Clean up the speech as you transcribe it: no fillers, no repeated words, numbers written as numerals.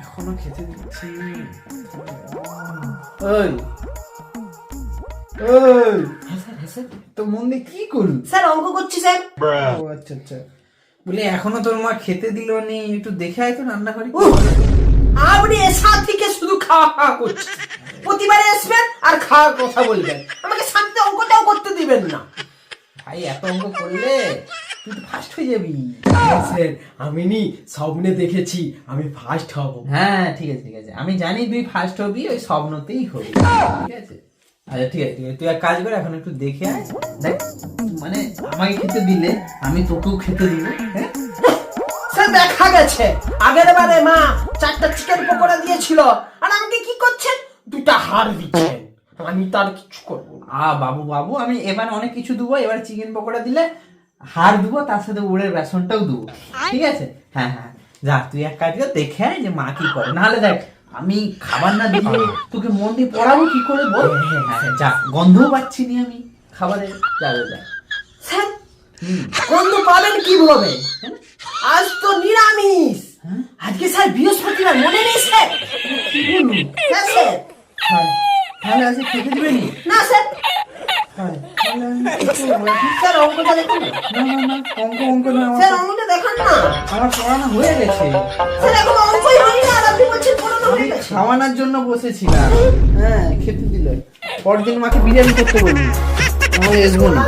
এখনো খেতে দিচ্ছি। ওই ওই তো মন দিয়ে কি করলি? স্যার অঙ্ক করছি স্যার। ও আচ্ছা আচ্ছা, বলি এখনো তোর মা খেতে দিল নি, একটু দেখে আয় তো রান্না করি। আপনি এসা থেকে শুধু খাওয়া খাওয়া করছেন, প্রতিবারে আসবেন আর খাওয়ার কথা বলবেন, আমাকে শান্তিতে অঙ্কটাও করতে দিবেন না। ভাই এত অঙ্ক করলে তুই তো ফার্স্ট হয়ে যাবি। স্যার আমি নি স্বপ্নে দেখেছি আমি ফার্স্ট হব। হ্যাঁ ঠিক আছে ঠিক আছে, আমি জানি তুই ফার্স্ট হবি, ওই স্বপ্নতেই হবি, ঠিক আছে। আচ্ছা ঠিক আছে ঠিক আছে, তুই এক কাজ কর, এখন একটু দেখে আয়। দেখ মানে আমাকে খেতে দিলে আমি তোকেও খেতে দিব। হ্যাঁ স্যার দেখা গেছে আগের বারে মা 4টা চিকেন পকোড়া দিয়েছিল, আর আমাকে কি করছেন, 2টা হাড় দিচ্ছেন। আমি তার কিছু করবো না। বাবু বাবু, আমি এবার অনেক কিছু দেবো, এবার চিকেন পকোড়া দিলে হাড় দেবো, তার সাথে উড়ের বেসনটাও দেবো, ঠিক আছে। হ্যাঁ হ্যাঁ, যা তুই এক কাজ কর, দেখে আয় যে মা কি করে, নাহলে দেখ আমি খাবার না দিলে তোকে মন দিয়ে পড়াবো কি করে বল। হ্যাঁ যা, গন্ধও পাচ্ছি নি আমি খাবারের, যাবে যা। স্যার গন্ধ পাবেন কিভাবে, আজ তো নিরামিষ। আজকে স্যার বৃহস্পতিবার, মনে নেই স্যার? হ্যাঁ স্যার। তাহলে আজকে খেতে দিবে নি? না স্যার। তাহলে আমি কি করবো এখন? স্যার অঙ্কটা দেখুন না। না না না, অঙ্ক অঙ্ক না, স্যার অঙ্কটা দেখান না। আমার পড়ানো হয়ে গেছে। স্যার এখন অঙ্কই হয়নি আর আপনি বলছেন পড়ানো হয়ে আমি গেছে। খাওয়ানোর জন্য বসেছিলাম, হ্যাঁ খেতে দিলে পরদিন মাকে বিরিয়ানি করতে বলবি, আমি আসবো না।